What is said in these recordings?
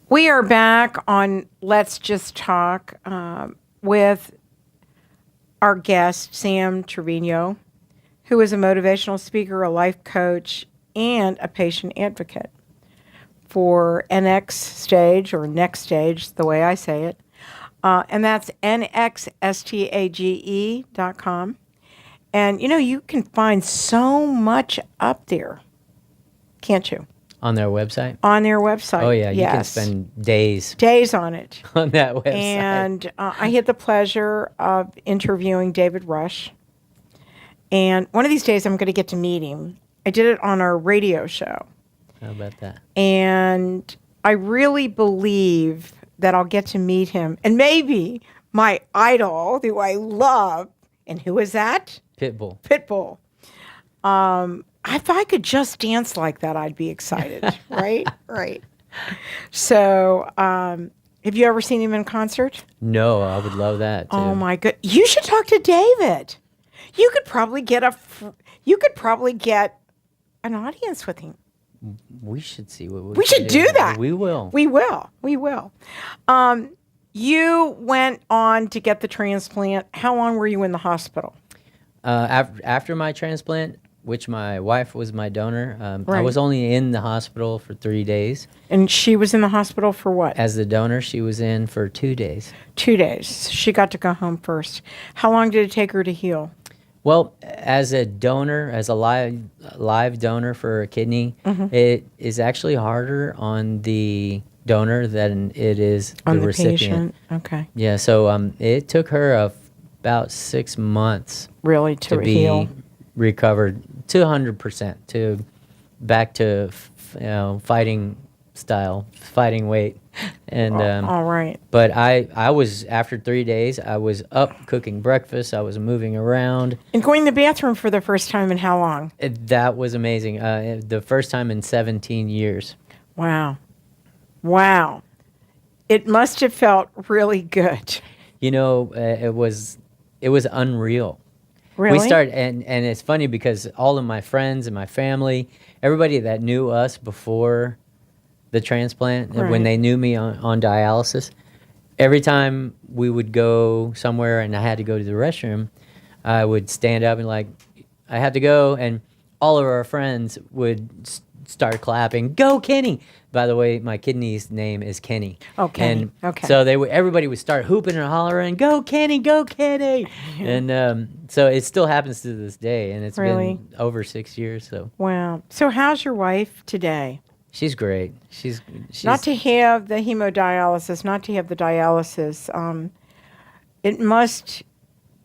We are back on Let's Just Talk with our guest, Sam Trevino, who is a motivational speaker, a life coach, and a patient advocate for NX Stage, or Next Stage, the way I say it. And that's nxstage.com. And, you can find so much up there, can't you? On their website? On their website. Oh, yeah. You yes. can spend days on it. on that website. And I had the pleasure of interviewing David Rush. And one of these days I'm going to get to meet him. I did it on our radio show. How about that? And I really believe that I'll get to meet him. And maybe my idol, who I love, and who is that? Pitbull. If I could just dance like that, I'd be excited, right? Right. So, have you ever seen him in concert? No, I would love that too. Oh my good! You should talk to David. You could probably get an audience with him. We should see what we should do. That. We will. We will. You went on to get the transplant. How long were you in the hospital? After my transplant, which my wife was my donor, Right. I was only in the hospital for 3 days. And she was in the hospital for what? As the donor, she was in for 2 days. 2 days. She got to go home first. How long did it take her to heal? Well, as a donor, as a live donor for a kidney, it is actually harder on the donor than it is On the the recipient. patient? Okay. Yeah, so it took her about 6 months Really, to heal? be recovered to 100%, to back to fighting style, fighting weight, and all right. But I was, after 3 days, I was up cooking breakfast. I was moving around. And going to the bathroom for the first time in how long? That was amazing. The first time in 17 years. Wow. It must have felt really good. It was unreal. Really? We started, and it's funny because all of my friends and my family, everybody that knew us before the transplant, Right. when they knew me on dialysis, every time we would go somewhere and I had to go to the restroom, I would stand up and I had to go, and all of our friends would start clapping, "Go Kenny!" By the way, my kidney's name is Kenny. Oh, Kenny. And Okay. so everybody would start hooping and hollering, "Go Kenny, go Kenny!" And so it still happens to this day, and it's Really? been over 6 years. So Wow. So how's your wife today? she's great. She's Not to have the hemodialysis, not to have the dialysis. It must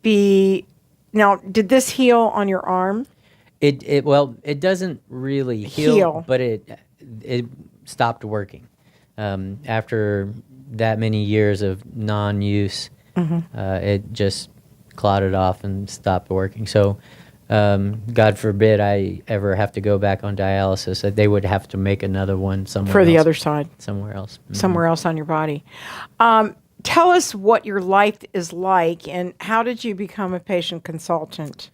be. Now, did this heal on your arm? Well, it doesn't really heal. But it stopped working after that many years of non-use. It just clotted off and stopped working. So God forbid I ever have to go back on dialysis. They would have to make another one somewhere For the else. other side. Somewhere else. Somewhere else on your body. Tell us what your life is like, and how did you become a patient consultant?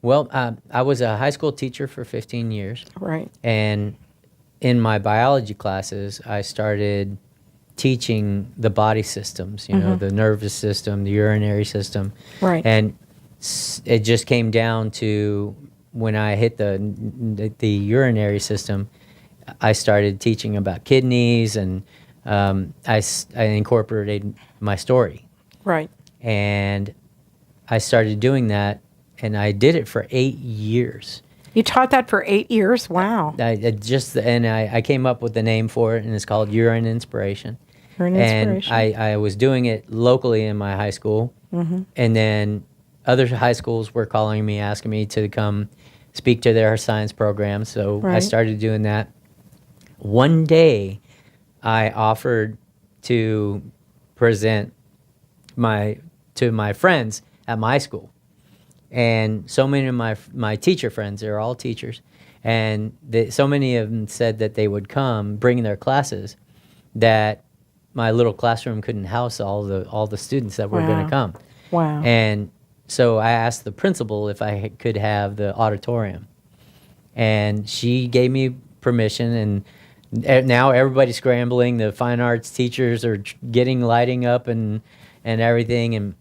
Well, I was a high school teacher for 15 years. Right. And in my biology classes, I started teaching the body systems, the nervous system, the urinary system. Right. And it just came down to when I hit the urinary system, I started teaching about kidneys, and I incorporated my story. Right. And I started doing that, and I did it for 8 years. You taught that for 8 years? Wow. I came up with the name for it, and it's called Urine Inspiration. Urine Inspiration. And I was doing it locally in my high school, and then other high schools were calling me, asking me to come speak to their science program, so I Right. started doing that. One day, I offered to present to my friends at my school. And so many of my teacher friends, they're all teachers, and so many of them said that they would come, bring their classes, that my little classroom couldn't house all the students that were going to come. Wow. And so I asked the principal if I could have the auditorium, and she gave me permission, and Now everybody's scrambling. The fine arts teachers are getting lighting up and everything. And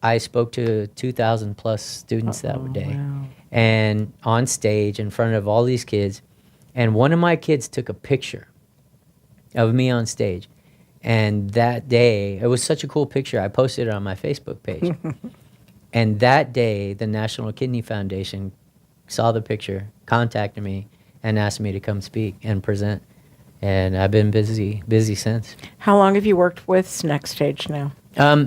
I spoke to 2,000 plus students that day, wow. and on stage in front of all these kids. And one of my kids took a picture of me on stage. And that day, it was such a cool picture. I posted it on my Facebook page. And that day, the National Kidney Foundation saw the picture, contacted me, and asked me to come speak and present. And I've been busy since. How long have you worked with Next Stage now?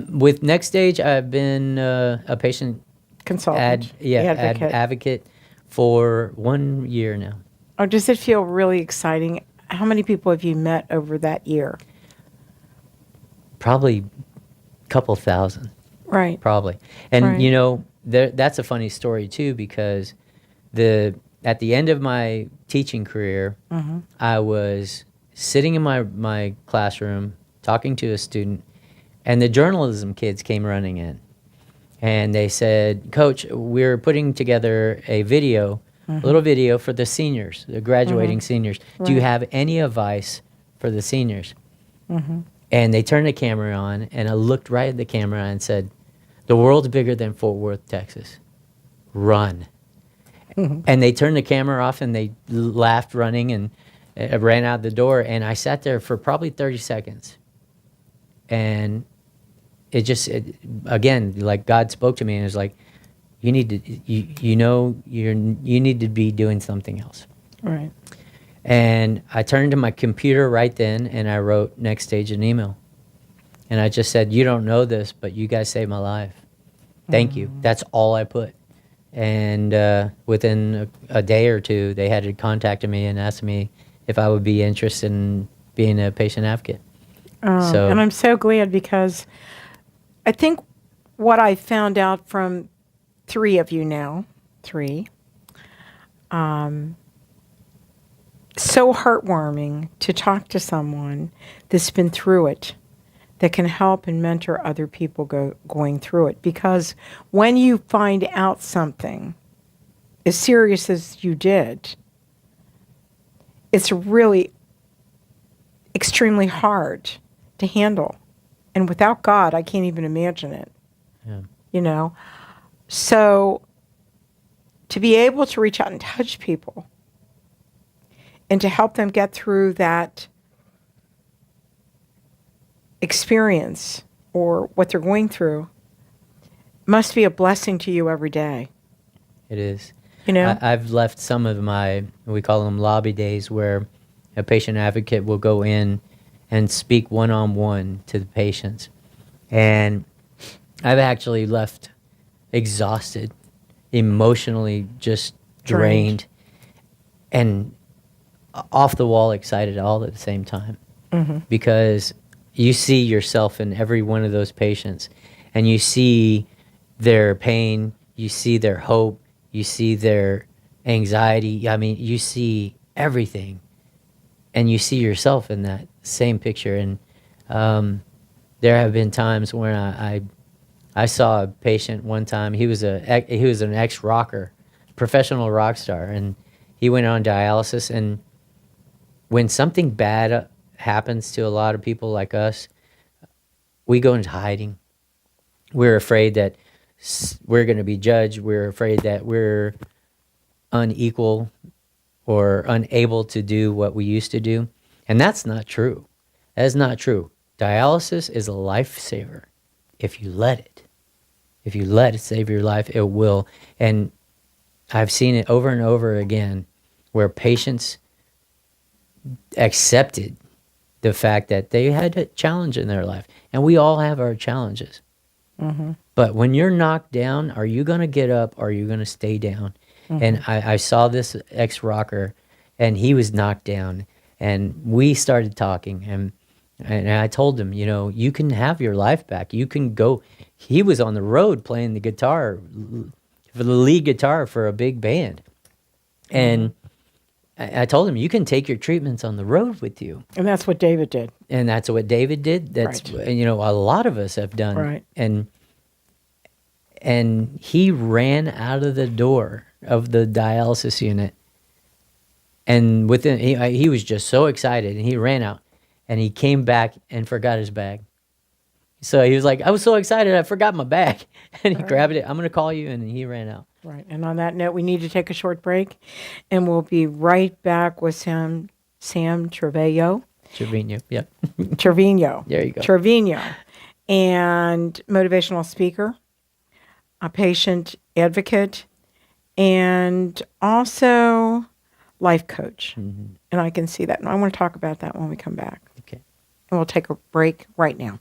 With Next Stage, I've been a patient Consultant. advocate for 1 year now. Oh, does it feel really exciting? How many people have you met over that year? Probably a couple thousand. Right. Probably. And, Right. you know, that's a funny story, too, because at the end of my teaching career, I was sitting in my classroom talking to a student, and the journalism kids came running in. And they said, "Coach, we're putting together a video, a little video for the seniors, the graduating seniors. Do you Right. have any advice for the seniors?" And they turned the camera on, and I looked right at the camera and said, "The world's bigger than Fort Worth, Texas. Run." And they turned the camera off, and they laughed running and ran out the door. And I sat there for probably 30 seconds. And again, like God spoke to me and was like, you need to, you need to be doing something else. Right. And I turned to my computer right then, and I wrote Next Stage an email. And I just said, "You don't know this, but you guys saved my life. Thank you." That's all I put. And within a day or two, they had contacted me and asked me if I would be interested in being a patient advocate. And I'm so glad, because I think what I found out from three of you now, so heartwarming to talk to someone that's been through it, that can help and mentor other people going through it. Because when you find out something as serious as you did, it's really extremely hard to handle. And without God, I can't even imagine it. Yeah. You know? So to be able to reach out and touch people and to help them get through that experience or what they're going through must be a blessing to you every day. It is. You know? I've left some of we call them lobby days, where a patient advocate will go in and speak one-on-one to the patients. And I've actually left exhausted, emotionally just drained, and off the wall excited all at the same time. Because you see yourself in every one of those patients, and you see their pain, you see their hope, you see their anxiety. I mean, you see everything, and you see yourself in that same picture. And there have been times when I saw a patient one time. He was an ex-rocker, professional rock star, and he went on dialysis. And when something bad happens to a lot of people like us, we go into hiding. We're afraid that we're going to be judged. We're afraid that we're unequal or unable to do what we used to do. And that's not true. That is not true. Dialysis is a lifesaver. If you let it. If you let it save your life, it will. And I've seen it over and over again where patients accepted the fact that they had a challenge in their life. And we all have our challenges. But when you're knocked down, are you going to get up or are you going to stay down? And I saw this ex-rocker, and he was knocked down. And we started talking. And I told him, you can have your life back. You can go. He was on the road playing the guitar, for the lead guitar for a big band. And I told him, you can take your treatments on the road with you. And that's what David did. And that's what David did. That's, Right. a lot of us have done. Right. And he ran out of the door of the dialysis unit And within he was just so excited, and he ran out, and he came back and forgot his bag. So he was like, I was so excited, I forgot my bag. And he grabbed it. I'm going to call you. And he ran out. Right. And on that note, we need to take a short break, and we'll be right back with Sam Trevino. Trevino. Yep. Trevino. There you go. Trevino. And motivational speaker, a patient advocate, and also life coach. Mm-hmm. And I can see that. And I want to talk about that when we come back. Okay. And we'll take a break right now.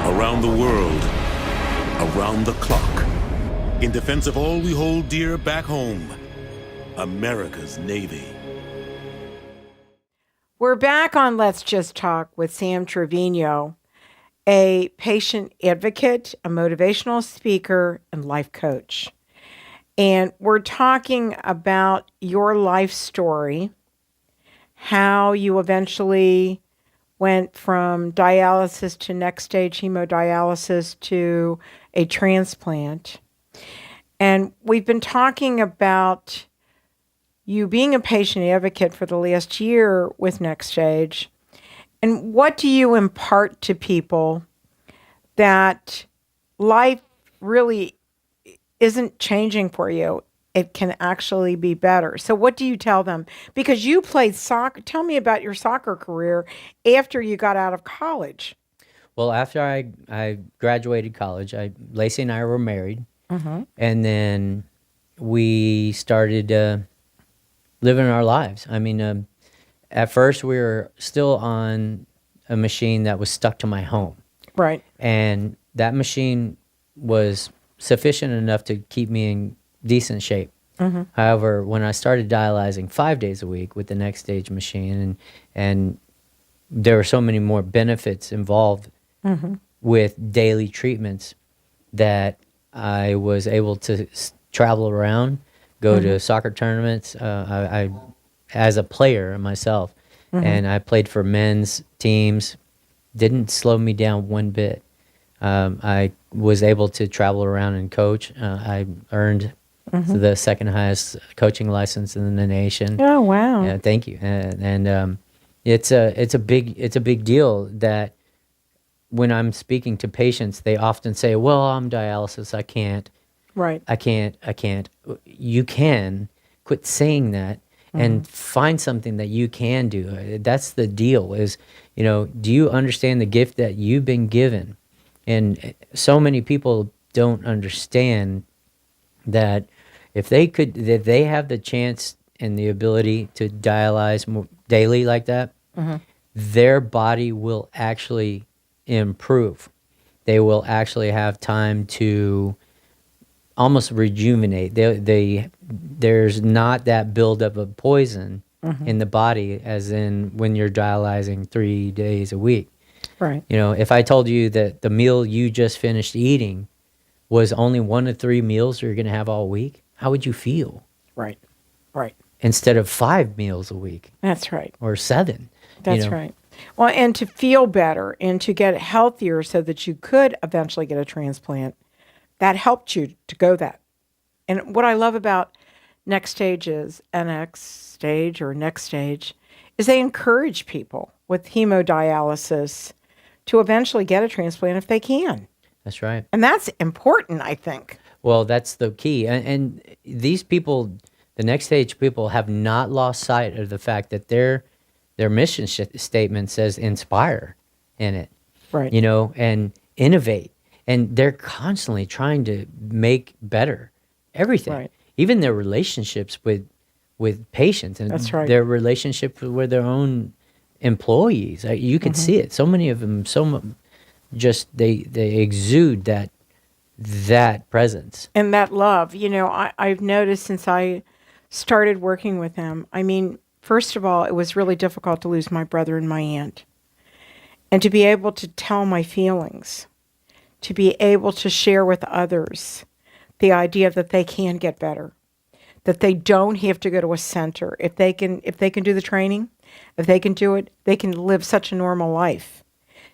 Around the world, around the clock, in defense of all we hold dear back home, America's Navy. We're back on Let's Just Talk with Sam Trevino, a patient advocate, a motivational speaker, and life coach. And we're talking about your life story, how you eventually went from dialysis to next stage hemodialysis to a transplant. And we've been talking about you being a patient advocate for the last year with next stage. And what do you impart to people that life really isn't changing for you? It can actually be better. So what do you tell them? Because you played soccer. Tell me about your soccer career after you got out of college. Well, after I graduated college, Lacey and I were married. Mm-hmm. And then we started living our lives. I mean, at first we were still on a machine that was stuck to my home. Right. And that machine was sufficient enough to keep me in decent shape. Mm-hmm. However, when I started dialyzing 5 days a week with the next stage machine, and there were so many more benefits involved Mm-hmm. with daily treatments, that I was able to travel around, go to soccer tournaments. I as a player myself, and I played for men's teams. Didn't slow me down one bit. I was able to travel around and coach. I earned the second highest coaching license in the nation. Oh, wow. Yeah, thank you. And it's a big deal that when I'm speaking to patients, they often say, "Well, I'm dialysis. I can't. Right. I can't." You can quit saying that and find something that you can do. That's the deal. Is, do you understand the gift that you've been given? And so many people don't understand that if they have the chance and the ability to dialyze more daily like that, their body will actually improve. They will actually have time to almost rejuvenate. There's not that buildup of poison in the body as in when you're dialyzing 3 days a week. Right. If I told you that the meal you just finished eating was only 1 of 3 meals you're going to have all week, how would you feel? Right. Right. Instead of 5 meals a week That's right. or 7. That's right. Well, and to feel better and to get healthier so that you could eventually get a transplant, that helped you to go that. And what I love about next stage is next stage is they encourage people with hemodialysis to eventually get a transplant if they can. That's right. And that's important, I think. Well, that's the key. And these people, the next stage people, have not lost sight of the fact that their mission statement says inspire. in it, Right. and innovate. And they're constantly trying to make better everything, Right. even their relationships with patients and That's right. their relationship with their own employees. You can see it. So many of them, just they exude that presence. And that love, I've noticed since I started working with them. I mean, first of all, it was really difficult to lose my brother and my aunt. And to be able to tell my feelings, to be able to share with others the idea that they can get better, that they don't have to go to a center. If they can do the training, if they can do it, they can live such a normal life.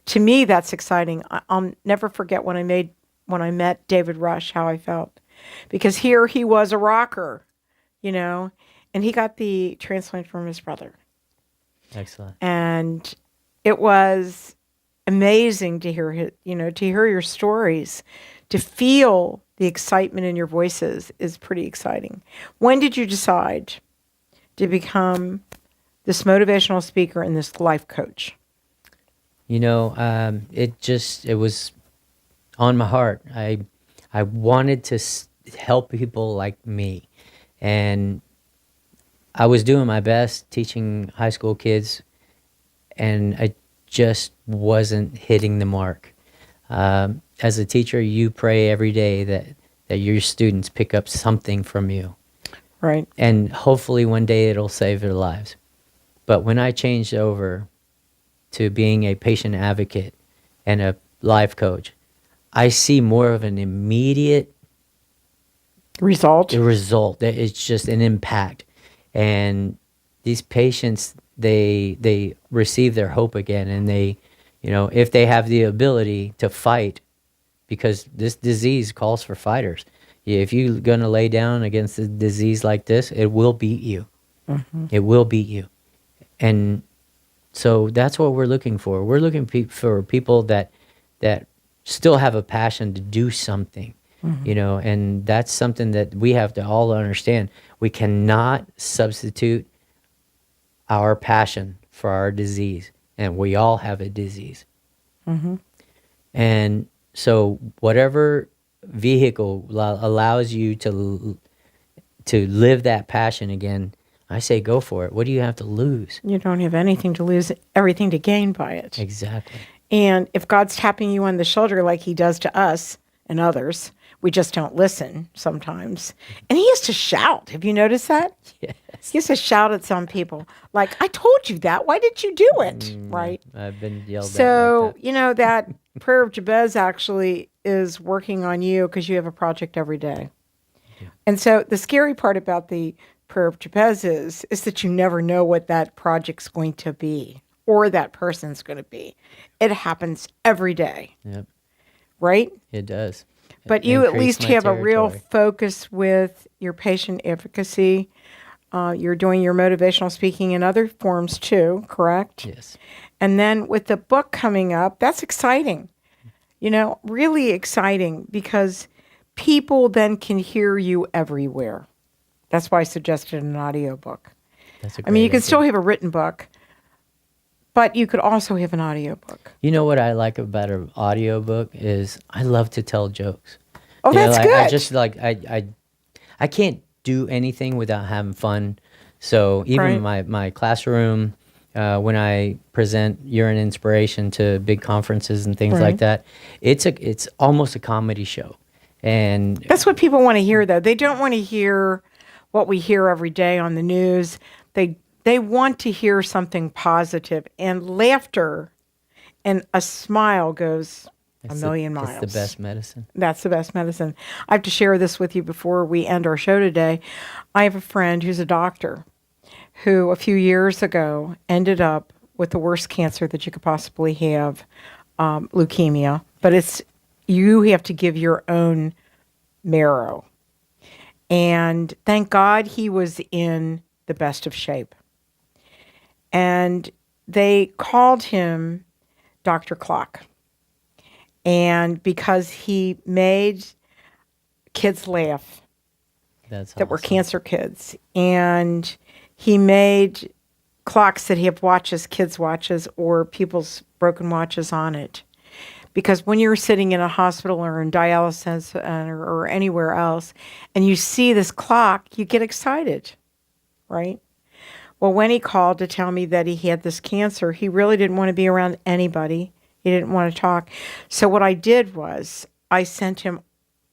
To me, that's exciting. I'll never forget when I met David Rush, how I felt. Because here he was a rocker, and he got the transplant from his brother. Excellent. And it was amazing to hear to hear your stories, to feel the excitement in your voices is pretty exciting. When did you decide to become this motivational speaker and this life coach? It was on my heart. I wanted to help people like me, and I was doing my best teaching high school kids, and I just wasn't hitting the mark. As a teacher, you pray every day that your students pick up something from you. Right. And hopefully one day it'll save their lives. But when I changed over to being a patient advocate and a life coach, I see more of an immediate result. It's just an impact. And these patients, they receive their hope again, and they, if they have the ability to fight, because this disease calls for fighters. If you're going to lay down against a disease like this, it will beat you. Mm-hmm. It will beat you. And so that's what we're looking for. We're looking for people that still have a passion to do something, and that's something that we have to all understand. We cannot substitute our passion for our disease, and we all have a disease. Mm-hmm. And so whatever vehicle allows you to live that passion again, I say go for it. What do you have to lose? You don't have anything to lose, everything to gain by it. Exactly. And if God's tapping you on the shoulder like he does to us and others, we just don't listen sometimes. And he has to shout. Have you noticed that? Yes. He has to shout at some people. Like, I told you that. Why did you do it? Right? I've been yelled at. So, like that. That prayer of Jabez actually is working on you because you have a project every day. Yeah. And so the scary part about the prayer of Jabez is that you never know what that project's going to be or that person's going to be. It happens every day. Yep. Right? It does. But you at least have a real focus with your patient advocacy. You're doing your motivational speaking in other forms too, correct? Yes. And then with the book coming up, that's exciting. Really exciting because people then can hear you everywhere. That's why I suggested an audiobook. That's a great I mean, you can idea. still have a written book, but you could also have an audiobook. You know what I like about an audiobook is I love to tell jokes. Oh, that's good. I just I can't do anything without having fun. So even my classroom, when I present Urine Inspiration to big conferences and things like that, it's almost a comedy show. And that's what people want to hear, though. They don't want to hear what we hear every day on the news. They want to hear something positive, and laughter and a smile goes a million miles. It's the best medicine. That's the best medicine. I have to share this with you before we end our show today. I have a friend who's a doctor who a few years ago ended up with the worst cancer that you could possibly have, leukemia. But you have to give your own marrow. And thank God he was in the best of shape. And they called him Dr. Clock. And because he made kids laugh that were cancer kids, and he made clocks that have watches, kids' watches, or people's broken watches on it. Because when you're sitting in a hospital or in dialysis center or anywhere else, and you see this clock, you get excited, right? Well, when he called to tell me that he had this cancer, he really didn't want to be around anybody. He didn't want to talk. So what I did was I sent him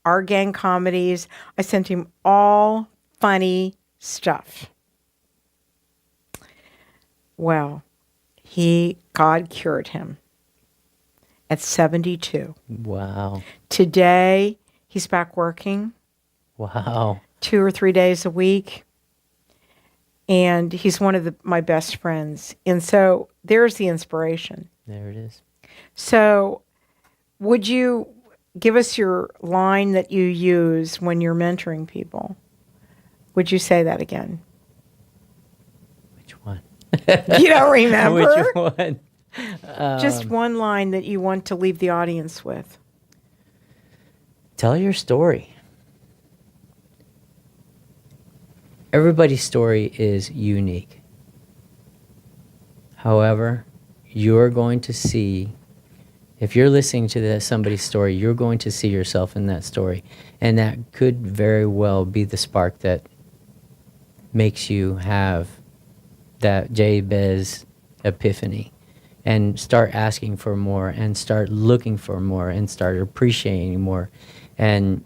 our gang comedies. I sent him all funny stuff. Well, God cured him at 72. Wow. Today, he's back working Wow. 2 or 3 days a week. And he's one of my best friends. And so there's the inspiration. There it is. So would you give us your line that you use when you're mentoring people? Would you say that again? Which one? You don't remember? Which one? Just one line that you want to leave the audience with. Tell your story. Everybody's story is unique. However, you're going to see, if you're listening to somebody's story, you're going to see yourself in that story. And that could very well be the spark that makes you have that Jabez epiphany and start asking for more and start looking for more and start appreciating more and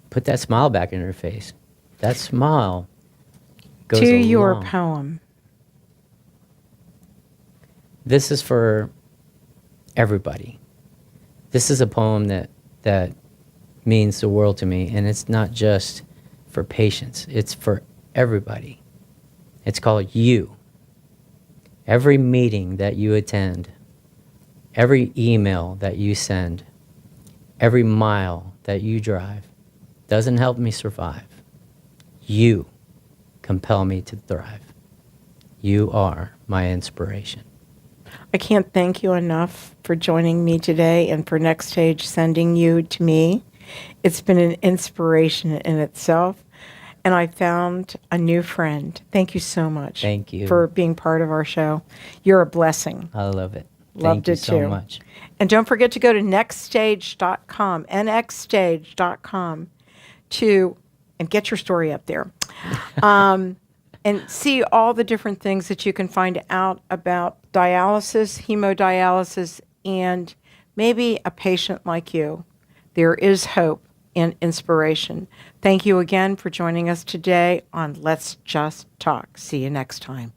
put that smile back in your face. That smile goes To a your long. poem. This is for everybody. This is a poem that means the world to me, and it's not just for patients. It's for everybody. It's called You. Every meeting that you attend, every email that you send, every mile that you drive doesn't help me survive. You compel me to thrive. You are my inspiration. I can't thank you enough for joining me today and for Next Stage sending you to me. It's been an inspiration in itself, and I found a new friend. Thank you so much. Thank you. For being part of our show. You're a blessing. I love it. Loved Thank you it so too. much. And don't forget to go to nextstage.com, nxstage.com, and get your story up there. And see all the different things that you can find out about dialysis, hemodialysis, and maybe a patient like you. There is hope and inspiration. Thank you again for joining us today on Let's Just Talk. See you next time.